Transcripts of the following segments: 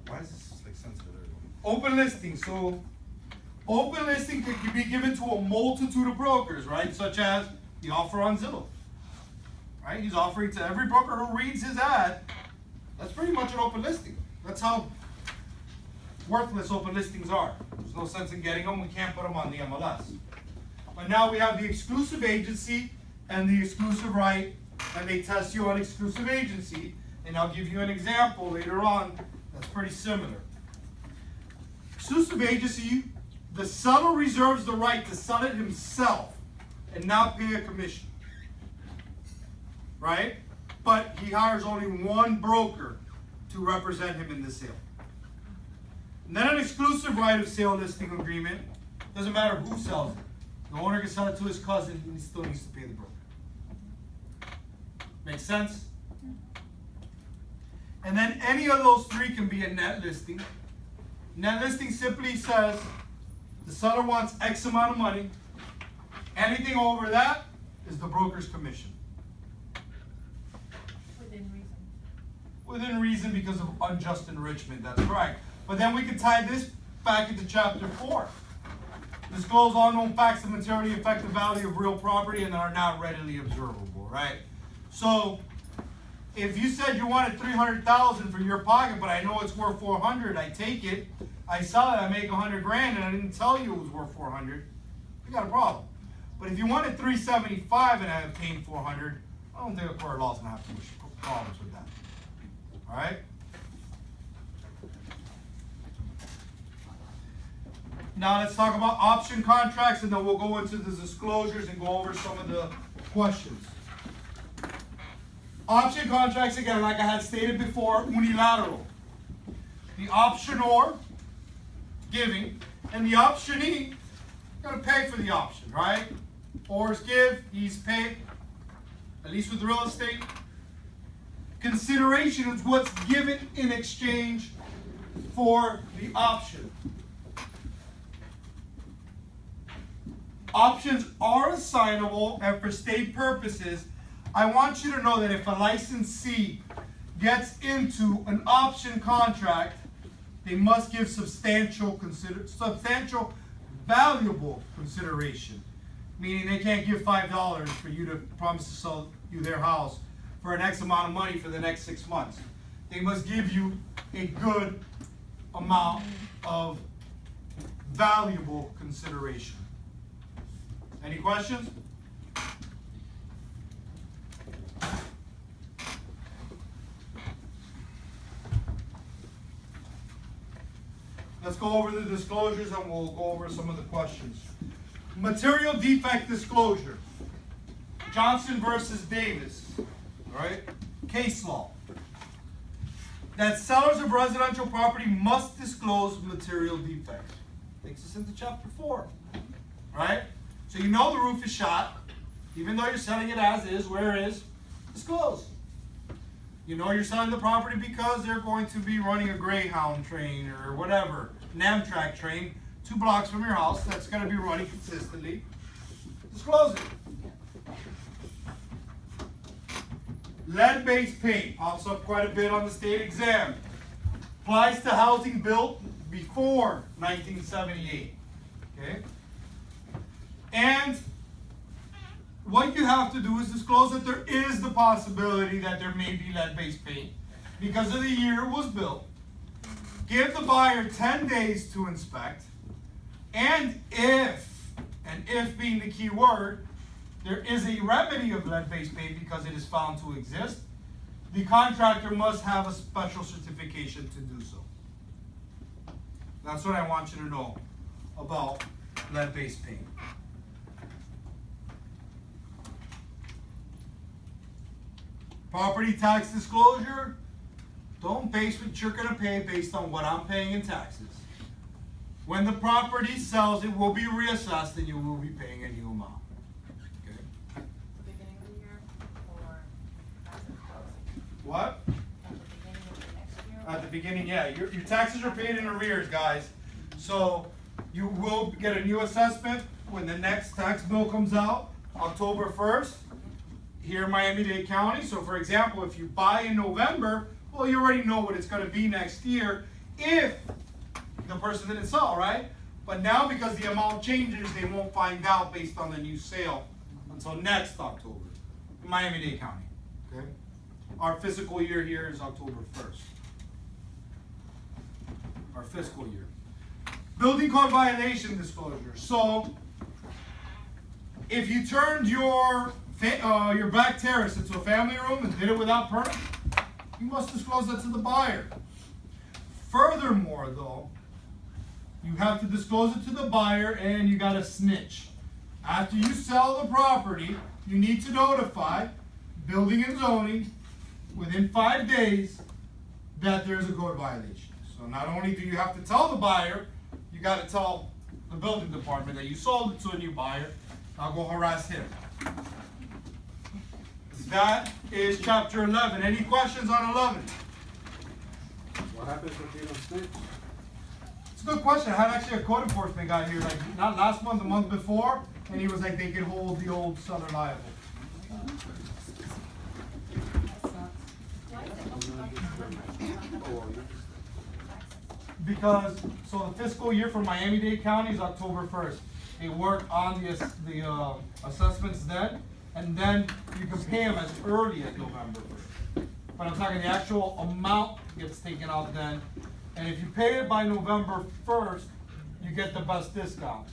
Why is this like sensitive? Open listing. So open listing could be given to a multitude of brokers, right? Such as the offer on Zillow. Right? He's offering to every broker who reads his ad. That's pretty much an open listing. That's how worthless open listings are. There's no sense in getting them. We can't put them on the MLS. But now we have the exclusive agency and the exclusive right, and they test you on exclusive agency. And I'll give you an example later on that's pretty similar. Exclusive agency, the seller reserves the right to sell it himself and not pay a commission. Right? But he hires only one broker to represent him in the sale. And then an exclusive right of sale listing agreement, doesn't matter who sells it. The owner can sell it to his cousin, he still needs to pay the broker. Make sense? And then any of those three can be a net listing. Net listing simply says the seller wants X amount of money. Anything over that is the broker's commission. Within reason. Within reason because of unjust enrichment, that's right. But then we can tie this back into chapter 4. Disclose all known facts that materially affect the value of real property and are not readily observable, right? So if you said you wanted $300,000 for your pocket, but I know it's worth $400, I take it, I sell it, I make $100 grand, and I didn't tell you it was worth $400, you got a problem. But if you wanted $375 and I obtained $400, I don't think a court of law is going to have too much problems with that. All right? Now let's talk about option contracts, and then we'll go into the disclosures and go over some of the questions. Option contracts, again, like I had stated before, unilateral. The optionor, giving, and the optionee, going to pay for the option, right? Ors give, he's paid, at least with real estate. Consideration is what's given in exchange for the option. Options are assignable, and for state purposes, I want you to know that if a licensee gets into an option contract, they must give substantial, valuable consideration. Meaning they can't give $5 for you to promise to sell you their house for an X amount of money for the next 6 months. They must give you a good amount of valuable consideration. Any questions? Let's go over the disclosures and we'll go over some of the questions. Material defect disclosure. Johnson versus Davis. All right? Case law. That sellers of residential property must disclose material defects. Takes us into chapter 4. Right? So you know the roof is shot, even though you're selling it as is, where it is, disclose. You know you're selling the property because they're going to be running a Greyhound train or whatever, an Amtrak train, 2 blocks from your house that's going to be running consistently. Disclose it. Lead-based paint pops up quite a bit on the state exam. Applies to housing built before 1978. Okay? And what you have to do is disclose that there is the possibility that there may be lead-based paint because of the year it was built. Give the buyer 10 days to inspect. And if being the key word, there is a remedy of lead-based paint because it is found to exist, the contractor must have a special certification to do so. That's what I want you to know about lead-based paint. Property tax disclosure, don't base what you're going to pay based on what I'm paying in taxes. When the property sells, it will be reassessed and you will be paying a new amount. Okay? The beginning of the year or as it closing? What? At the beginning of the next year? At the beginning, yeah. Your taxes are paid in arrears, guys. So you will get a new assessment when the next tax bill comes out, October 1st. Here in Miami-Dade County. So for example, if you buy in November, well, you already know what it's going to be next year. if the person didn't sell, right? But now because the amount changes, they won't find out based on the new sale until next October in Miami-Dade County, okay? Our fiscal year here is October 1st. Our fiscal year. Building code violation disclosure. So, if you turned your back terrace into a family room and did it without permit, you must disclose that to the buyer. Furthermore, though, you have to disclose it to the buyer and you gotta snitch. After you sell the property, you need to notify building and zoning within 5 days that there's a code violation. So not only do you have to tell the buyer, you gotta tell the building department that you sold it to a new buyer. I'll go harass him. That is chapter 11. Any questions on 11? What happens if you don't snitch? It's a good question. I had actually a code enforcement guy here, like not last month, the month before, and he was like, they could hold the old seller liable. Because, so the fiscal year for Miami-Dade County is October 1st. They work on the assessments then, and then you can pay them as early as November 1st. But I'm talking the actual amount gets taken out then. And if you pay it by November 1st, you get the best discount.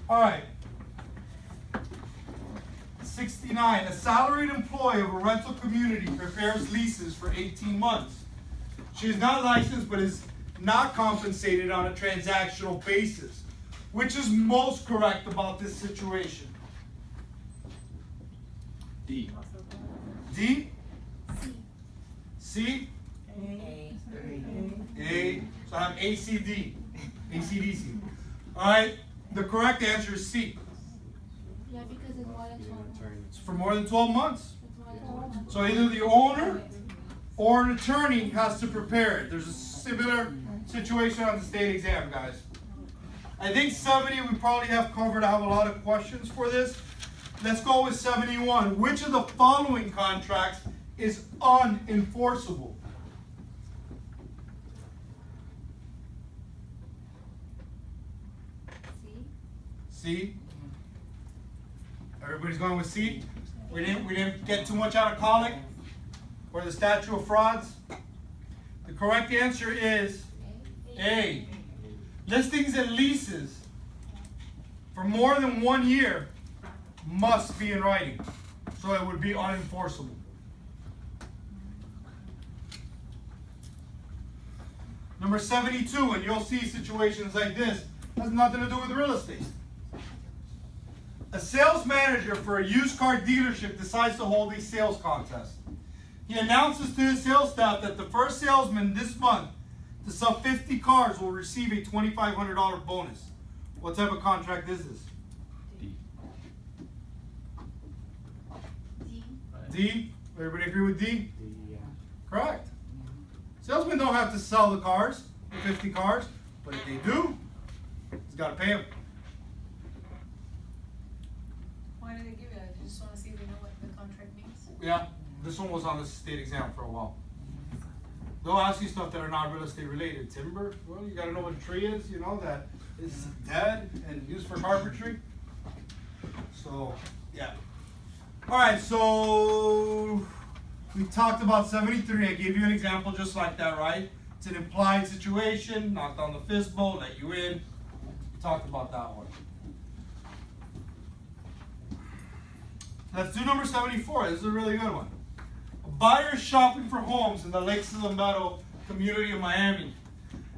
All right. 69, a salaried employee of a rental community prepares leases for 18 months. She is not licensed but is not compensated on a transactional basis. Which is most correct about this situation? D. D? C. C? A. So I have A, C, D. A, C, D, C. All right, the correct answer is C. Yeah, because it's more than 12 months. It's for more than 12 months. It's more than 12 months. So either the owner or an attorney has to prepare it. There's a similar situation on the state exam, guys. I think 70 we probably have covered. I have a lot of questions for this. Let's go with 71. Which of the following contracts is unenforceable? C? Everybody's going with C? We didn't get too much out of colic or the statute of frauds? The correct answer is A. Listings and leases for more than 1 year must be in writing. So it would be unenforceable. Number 72, and you'll see situations like this, has nothing to do with real estate. A sales manager for a used car dealership decides to hold a sales contest. He announces to his sales staff that the first salesman this month to sell 50 cars will receive a $2,500 bonus. What type of contract is this? D. D. D? Everybody agree with D? D, yeah. Correct. Salesmen don't have to sell the cars, the 50 cars, but if they do, he's got to pay them. Why do they give it? I just want to see if they know what the contract means. Yeah, this one was on the state exam for a while. They'll ask you stuff that are not real estate related. Timber, well, you got to know what a tree is, you know, that is dead and used for carpentry. So, yeah. All right, so we talked about 73. I gave you an example just like that, right? It's an implied situation, knocked on the fist bowl, let you in. We talked about that one. Let's do number 74. This is a really good one. A buyer shopping for homes in the Lakes of the Meadow community of Miami.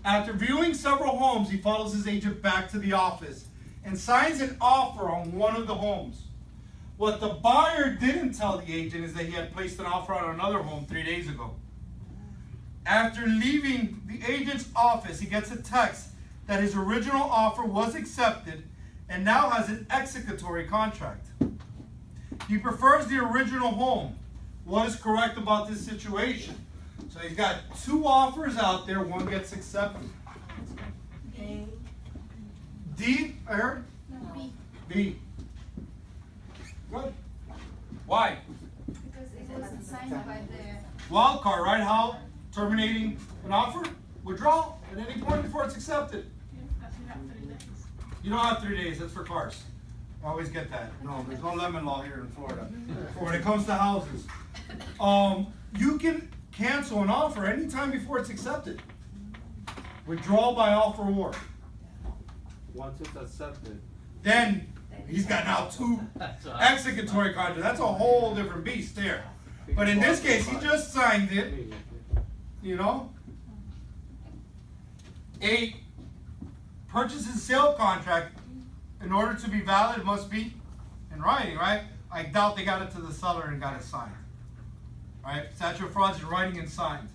After viewing several homes, he follows his agent back to the office and signs an offer on one of the homes. What the buyer didn't tell the agent is that he had placed an offer on another home 3 days ago. After leaving the agent's office, he gets a text that his original offer was accepted and now has an executory contract. He prefers the original home. What is correct about this situation? So he's got two offers out there, one gets accepted. A. D, I heard? No, B. B. Good. Why? Because it wasn't signed by the. Wild card, right? How terminating an offer? Withdrawal at any point before it's accepted. You don't have 3 days. That's for cars. I always get that. No, there's no lemon law here in Florida. For when it comes to houses, you can cancel an offer anytime before it's accepted. Withdrawal by offer or. Once it's accepted. Then he's got now 2 executory contracts. That's a whole different beast there. But in this case, he just signed it. You know. A purchase and sale contract, in order to be valid, must be in writing, right? I doubt they got it to the seller and got it signed. Right? Statute of frauds in writing and signed.